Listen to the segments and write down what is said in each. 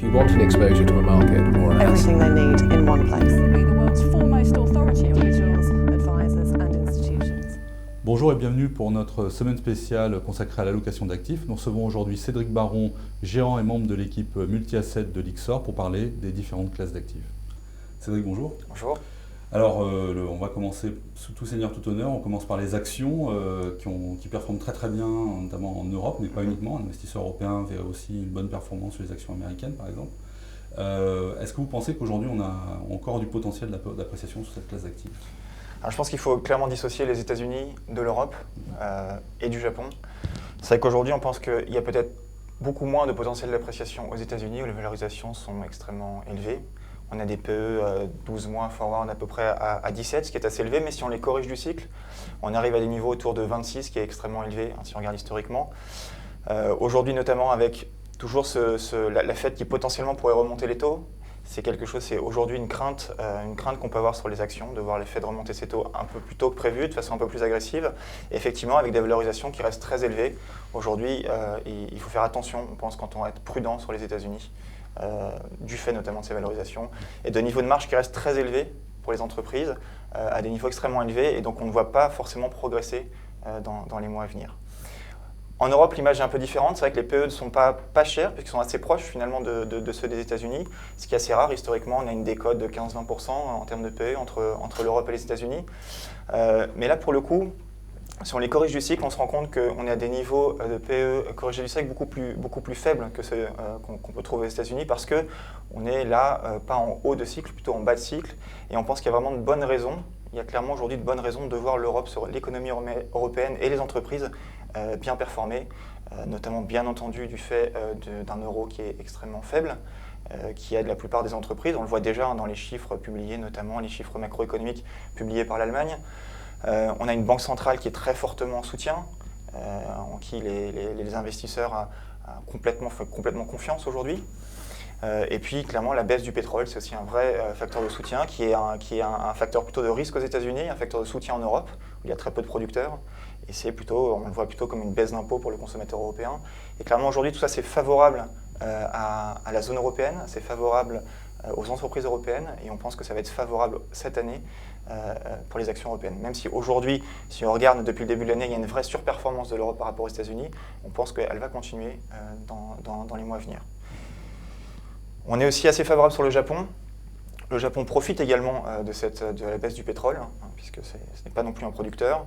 who want an exposure to a market or an asset. Everything they need in one place. Be the world's foremost authority on individuals, advisors and institutions. Bonjour et bienvenue pour notre semaine spéciale consacrée à l'allocation d'actifs. Nous recevons aujourd'hui Cédric Baron, gérant et membre de l'équipe multi-asset de Lyxor, pour parler des différentes classes d'actifs. Cédric, bonjour. Bonjour. Alors, on va commencer sous tout seigneur, tout honneur. On commence par les actions qui performent très très bien, notamment en Europe, mais pas uniquement. L'investisseur européen verrait aussi une bonne performance sur les actions américaines, par exemple. Est-ce que vous pensez qu'aujourd'hui, on a encore du potentiel d'appréciation sur cette classe d'actifs ? Alors, je pense qu'il faut clairement dissocier les États-Unis de l'Europe et du Japon. C'est vrai qu'aujourd'hui, on pense qu'il y a peut-être beaucoup moins de potentiel d'appréciation aux États-Unis où les valorisations sont extrêmement élevées. On a des PE 12 mois forward à peu près à 17, ce qui est assez élevé, mais si on les corrige du cycle, on arrive à des niveaux autour de 26, ce qui est extrêmement élevé, si on regarde historiquement. Aujourd'hui, notamment avec toujours la Fed qui potentiellement pourrait remonter les taux, c'est quelque chose, c'est aujourd'hui une crainte qu'on peut avoir sur les actions, de voir les Fed remonter ses taux un peu plus tôt que prévu, de façon un peu plus agressive. Et effectivement, avec des valorisations qui restent très élevées. Aujourd'hui, il faut faire attention, on pense, quand on va être prudent sur les États-Unis. Du fait notamment de ces valorisations, et de niveaux de marge qui restent très élevés pour les entreprises, à des niveaux extrêmement élevés, et donc on ne voit pas forcément progresser dans les mois à venir. En Europe, l'image est un peu différente. C'est vrai que les PE ne sont pas chers, puisqu'ils sont assez proches finalement de ceux des États-Unis, ce qui est assez rare. Historiquement, on a une décote de 15-20% en termes de PE entre l'Europe et les États-Unis. Mais là, pour le coup, si on les corrige du cycle, on se rend compte qu'on est à des niveaux de PE corrigés du cycle beaucoup plus faibles que ceux qu'on peut trouver aux États-Unis, parce qu'on est là, pas en haut de cycle, plutôt en bas de cycle. Et on pense qu'il y a vraiment de bonnes raisons. Il y a clairement aujourd'hui de bonnes raisons de voir l'Europe, sur l'économie européenne et les entreprises bien performer, notamment bien entendu du fait d'un euro qui est extrêmement faible, qui aide la plupart des entreprises. On le voit déjà dans les chiffres publiés, notamment les chiffres macroéconomiques publiés par l'Allemagne. On a une banque centrale qui est très fortement en soutien, en qui les investisseurs font complètement confiance aujourd'hui. Et puis clairement la baisse du pétrole, c'est aussi un vrai facteur de soutien qui est un facteur plutôt de risque aux États-Unis, un facteur de soutien en Europe, où il y a très peu de producteurs. Et on le voit plutôt comme une baisse d'impôts pour le consommateur européen. Et clairement aujourd'hui tout ça c'est favorable à la zone européenne, c'est favorable aux entreprises européennes, et on pense que ça va être favorable cette année pour les actions européennes. Même si aujourd'hui, si on regarde depuis le début de l'année, il y a une vraie surperformance de l'Europe par rapport aux États-Unis, on pense qu'elle va continuer dans les mois à venir. On est aussi assez favorable sur le Japon. Le Japon profite également de la baisse du pétrole, puisque ce n'est pas non plus un producteur.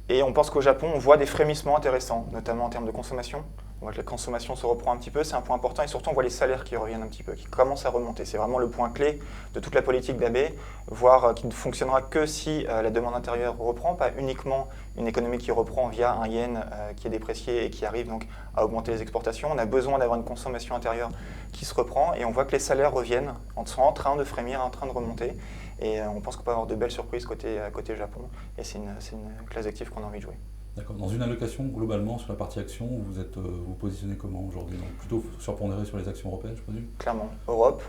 Et on pense qu'au Japon, on voit des frémissements intéressants, notamment en termes de consommation. On voit que la consommation se reprend un petit peu, c'est un point important, et surtout on voit les salaires qui reviennent un petit peu, qui commencent à remonter. C'est vraiment le point clé de toute la politique d'Abe, voire qui ne fonctionnera que si la demande intérieure reprend, pas uniquement une économie qui reprend via un yen qui est déprécié et qui arrive donc à augmenter les exportations. On a besoin d'avoir une consommation intérieure qui se reprend, et on voit que les salaires reviennent, sont en train de frémir, en train de remonter, et on pense qu'on peut avoir de belles surprises côté Japon, et c'est une classe d'actifs qu'on a envie de jouer. D'accord. Dans une allocation, globalement, sur la partie action, vous positionnez comment aujourd'hui ? Donc plutôt surpondéré sur les actions européennes, je présume ? Clairement, Europe,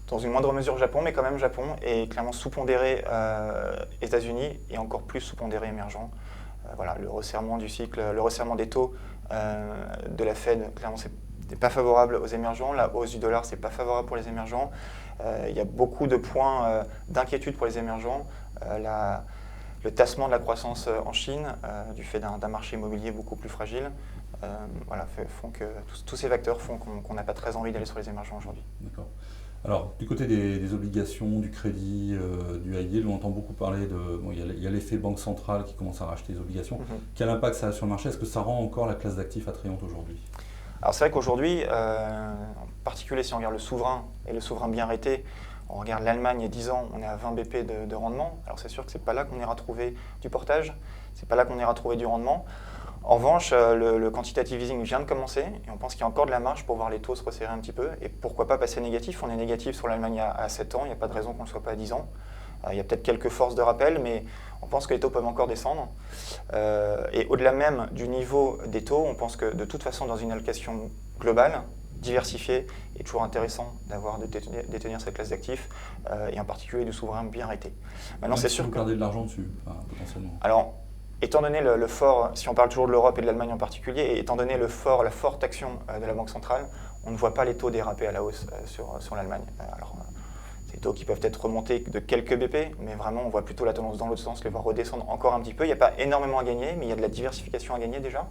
dans une moindre mesure Japon, mais quand même Japon, et clairement sous-pondéré États-Unis, et encore plus sous-pondéré émergent. Voilà, le resserrement du cycle, le resserrement des taux de la Fed, clairement, c'est pas favorable aux émergents. La hausse du dollar, c'est pas favorable pour les émergents. Il y a beaucoup de points d'inquiétude pour les émergents. Le tassement de la croissance en Chine, du fait d'un marché immobilier beaucoup plus fragile, font que tous ces facteurs font qu'on n'a pas très envie d'aller sur les émergents aujourd'hui. D'accord. Alors, du côté des obligations, du crédit, du high yield, on entend beaucoup parler il y a l'effet banque centrale qui commence à racheter des obligations. Quel impact ça a sur le marché ? Est-ce que ça rend encore la classe d'actifs attrayante aujourd'hui ? Alors c'est vrai qu'aujourd'hui, en particulier si on regarde le souverain et le souverain bien raté, on regarde l'Allemagne il y a 10 ans, on est à 20 BP de rendement. Alors c'est sûr que ce n'est pas là qu'on ira trouver du portage, ce n'est pas là qu'on ira trouver du rendement. En revanche, le quantitative easing vient de commencer, et on pense qu'il y a encore de la marge pour voir les taux se resserrer un petit peu. Et pourquoi pas passer négatif ? On est négatif sur l'Allemagne à 7 ans, il n'y a pas de raison qu'on ne le soit pas à 10 ans. Il y a peut-être quelques forces de rappel, mais on pense que les taux peuvent encore descendre. Et au-delà même du niveau des taux, on pense que de toute façon, dans une allocation globale, diversifiée, est toujours intéressant de détenir cette classe d'actifs, et en particulier du souverain bien raté. Maintenant, c'est sûr que vous perdez de l'argent dessus, potentiellement. Alors, étant donné le fort, si on parle toujours de l'Europe et de l'Allemagne en particulier, et étant donné la forte action de la Banque centrale, on ne voit pas les taux déraper à la hausse sur l'Allemagne. Des taux qui peuvent être remontés de quelques BP, mais vraiment on voit plutôt la tendance dans l'autre sens, les voir redescendre encore un petit peu. Il n'y a pas énormément à gagner, mais il y a de la diversification à gagner déjà.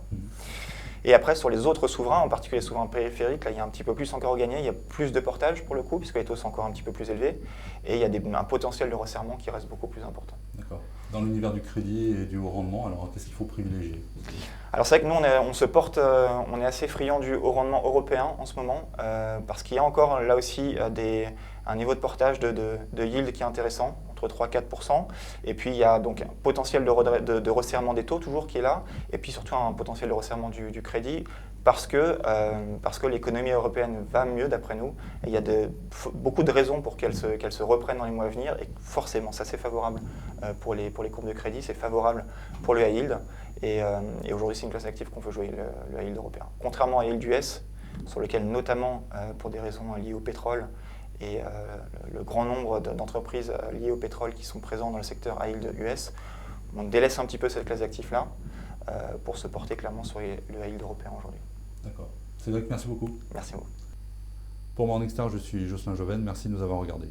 Et après, sur les autres souverains, en particulier les souverains périphériques, là, il y a un petit peu plus encore à gagner. Il y a plus de portage pour le coup, puisque les taux sont encore un petit peu plus élevés. Et il y a un potentiel de resserrement qui reste beaucoup plus important. D'accord. Dans l'univers du crédit et du haut rendement, alors qu'est-ce qu'il faut privilégier? Alors c'est vrai que nous, on est assez friand du haut rendement européen en ce moment, parce qu'il y a encore là aussi un niveau de portage de yield qui est intéressant, entre 3-4%. Et puis il y a donc un potentiel de resserrement des taux toujours qui est là, et puis surtout un potentiel de resserrement du crédit, parce que l'économie européenne va mieux d'après nous. Et il y a beaucoup de raisons pour qu'elle se reprenne dans les mois à venir, et forcément ça c'est favorable pour les courbes de crédit, c'est favorable pour le high yield. Et aujourd'hui, c'est une classe active qu'on veut jouer, le high yield européen. Contrairement à high yield US, sur lequel notamment pour des raisons liées au pétrole et le grand nombre d'entreprises liées au pétrole qui sont présentes dans le secteur high yield US, on délaisse un petit peu cette classe d'actifs-là pour se porter clairement sur le high yield européen aujourd'hui. D'accord. Cédric, merci beaucoup. Merci beaucoup. Pour Morningstar, je suis Jocelyn Joven. Merci de nous avoir regardés.